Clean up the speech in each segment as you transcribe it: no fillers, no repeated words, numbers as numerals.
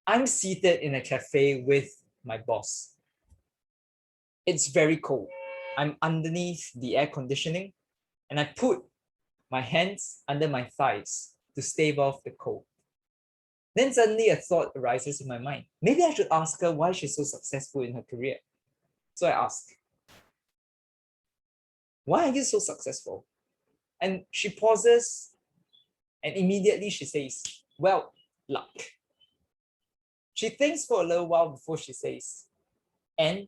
I'm seated in a cafe with my boss. It's very cold. I'm underneath the air conditioning and I put my hands under my thighs to stave off the cold. Then suddenly a thought arises in my mind. Maybe I should ask her why she's so successful in her career. So I ask, why are you so successful? And she pauses and immediately she says, well, luck. She thinks for a little while before she says, and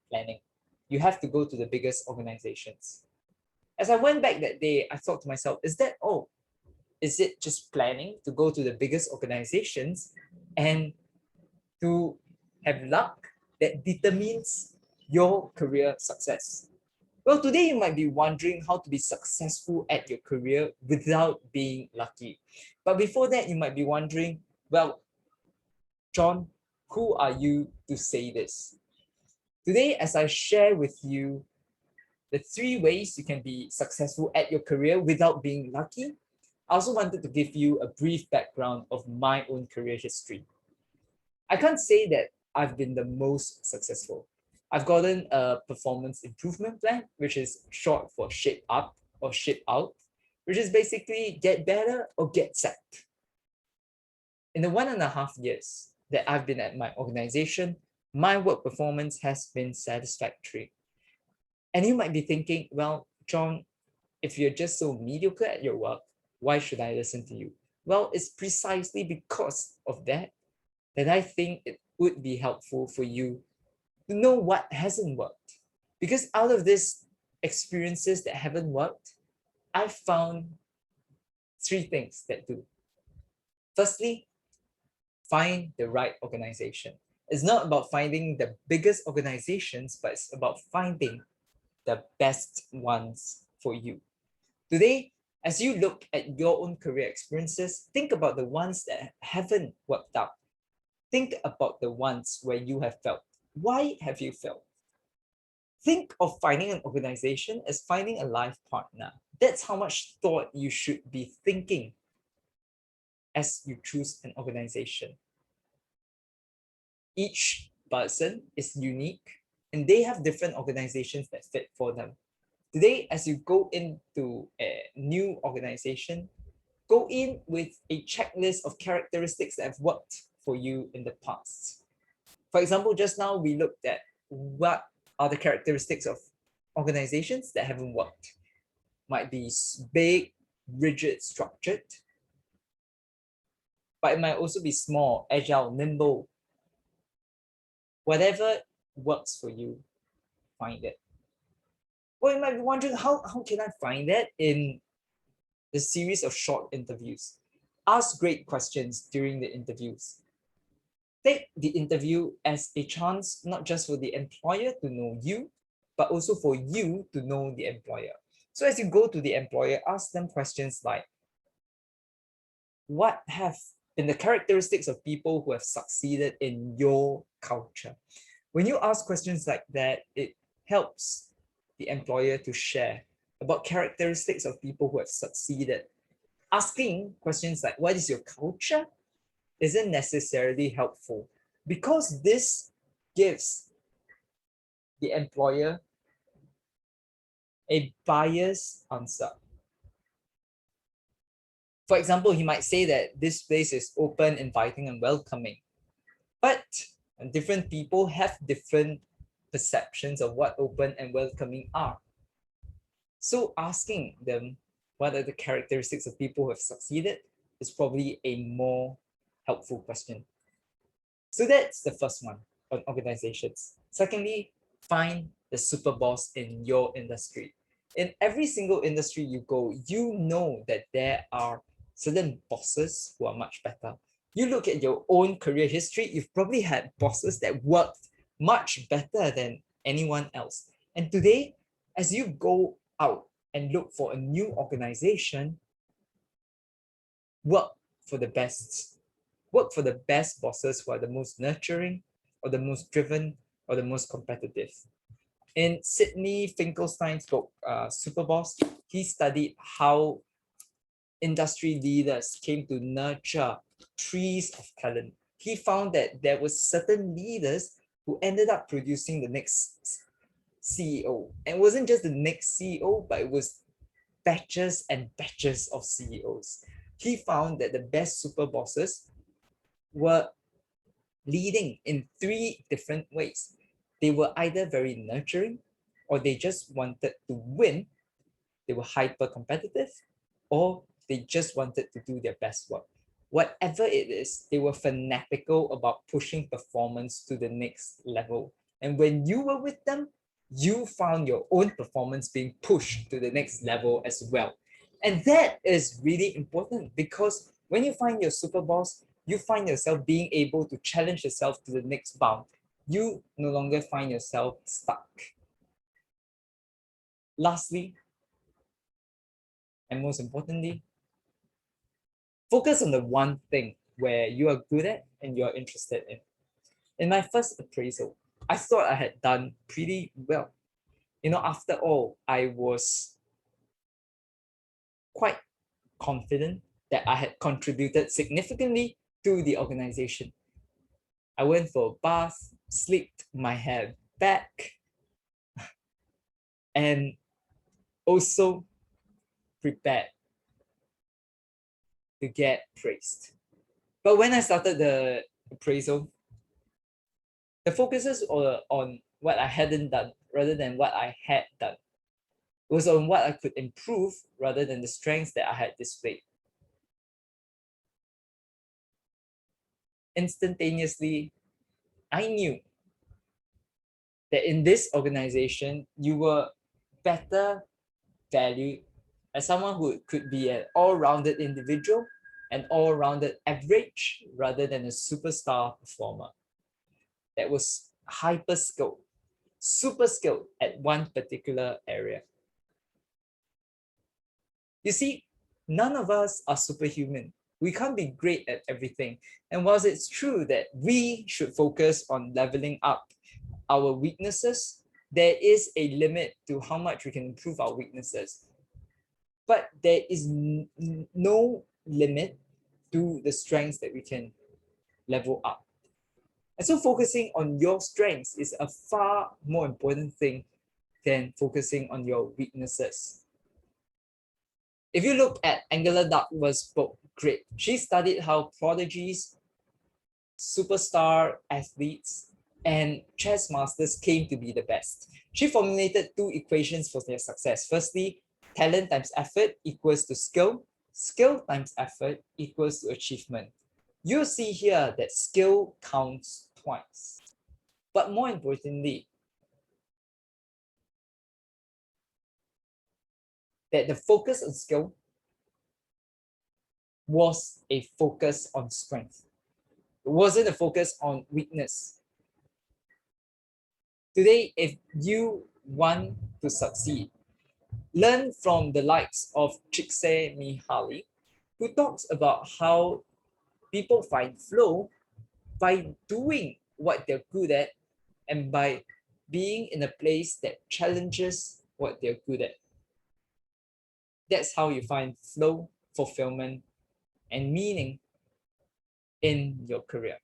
planning. You have to go to the biggest organizations. As I went back that day, I thought to myself, is that all? Is it just planning to go to the biggest organizations and to have luck that determines your career success? Well, today you might be wondering how to be successful at your career without being lucky. But before that, you might be wondering, well, John, who are you to say this? Today, as I share with you the 3 ways you can be successful at your career without being lucky, I also wanted to give you a brief background of my own career history. I can't say that I've been the most successful. I've gotten a performance improvement plan, which is short for shape up or shape out, which is basically get better or get sacked. In the 1.5 years that I've been at my organization, my work performance has been satisfactory. And you might be thinking, well, John, if you're just so mediocre at your work, why should I listen to you? Well, it's precisely because of that that I think it would be helpful for you to know what hasn't worked. Because out of these experiences that haven't worked, I've found 3 things that do. Firstly, find the right organization. It's not about finding the biggest organizations, but it's about finding the best ones for you. Today, as you look at your own career experiences, think about the ones that haven't worked out. Think about the ones where you have failed. Why have you failed? Think of finding an organization as finding a life partner. That's how much thought you should be thinking as you choose an organization. Each person is unique and they have different organizations that fit for them. Today, as you go into a new organization, go in with a checklist of characteristics that have worked for you in the past. For example, just now we looked at what are the characteristics of organizations that haven't worked. Might be big, rigid, structured, but it might also be small, agile, nimble. Whatever works for you, find it. Well, you might be wondering, how can I find that in the series of short interviews? Ask great questions during the interviews. Take the interview as a chance not just for the employer to know you, but also for you to know the employer. So as you go to the employer, ask them questions like, what have been the characteristics of people who have succeeded in your culture? When you ask questions like that, it helps the employer to share about characteristics of people who have succeeded. Asking questions like, what is your culture? Isn't necessarily helpful because this gives the employer a biased answer. For example, he might say that this place is open, inviting, and welcoming. But different people have different perceptions of what open and welcoming are. So asking them what are the characteristics of people who have succeeded is probably a more helpful question. So that's the first one on organizations. Secondly, find the super boss in your industry. In every single industry you go, you know that there are certain bosses who are much better. You look at your own career history, you've probably had bosses that worked much better than anyone else. And today, as you go out and look for a new organization, work for the best. Work for the best bosses who are the most nurturing or the most driven or the most competitive. In Sydney Finkelstein's book, Superboss, he studied how industry leaders came to nurture trees of talent. he found that there were certain leaders who ended up producing the next CEO. And it wasn't just the next CEO, but it was batches and batches of CEOs. He found that the best super bosses were leading in three different ways. They were either very nurturing, or they just wanted to win. They were hyper competitive, or they just wanted to do their best work. Whatever it is, they were fanatical about pushing performance to the next level. And when you were with them, you found your own performance being pushed to the next level as well. And that is really important, because when you find your super boss, you find yourself being able to challenge yourself to the next bound. You no longer find yourself stuck. Lastly, and most importantly, focus on the one thing where you are good at and you're interested in. In my first appraisal, I thought I had done pretty well. After all, I was quite confident that I had contributed significantly to the organization. I went for a bath, slicked my hair back, and also prepared to get praised. But when I started the appraisal, the focuses were on what I hadn't done rather than what I had done. It was on what I could improve rather than the strengths that I had displayed. Instantaneously, I knew that in this organization, you were better valued as someone who could be an all-rounded individual, an all-rounded average, rather than a superstar performer that was hyper skilled, super skilled at one particular area. You see, none of us are superhuman. We can't be great at everything. And whilst it's true that we should focus on leveling up our weaknesses, there is a limit to how much we can improve our weaknesses. But there is no limit to the strengths that we can level up. And so focusing on your strengths is a far more important thing than focusing on your weaknesses. If you look at Angela Duckworth's book, Grit, she studied how prodigies, superstar athletes, and chess masters came to be the best. She formulated two equations for their success. Firstly, talent times effort equals to skill. Skill times effort equals to achievement. You'll see here that skill counts twice. But more importantly, that the focus on skill was a focus on strength. It wasn't a focus on weakness. Today, if you want to succeed, learn from the likes of Csikszentmihalyi, who talks about how people find flow by doing what they're good at and by being in a place that challenges what they're good at. That's how you find flow, fulfillment, and meaning in your career.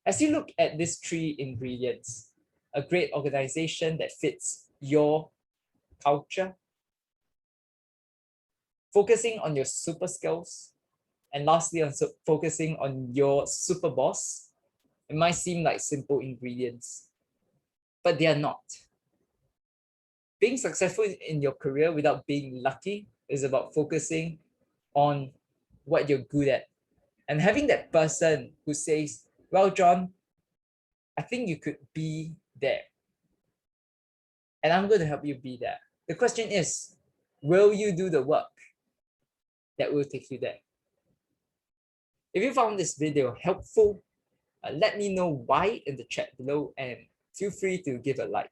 As you look at these three ingredients, a great organization that fits your culture, focusing on your super skills, and lastly, focusing on your super boss, it might seem like simple ingredients, but they are not. Being successful in your career without being lucky is about focusing on what you're good at and having that person who says, well, John, I think you could be there. And I'm going to help you be there. The question is, will you do the work that will take you there? If you found this video helpful, let me know why in the chat below and feel free to give a like.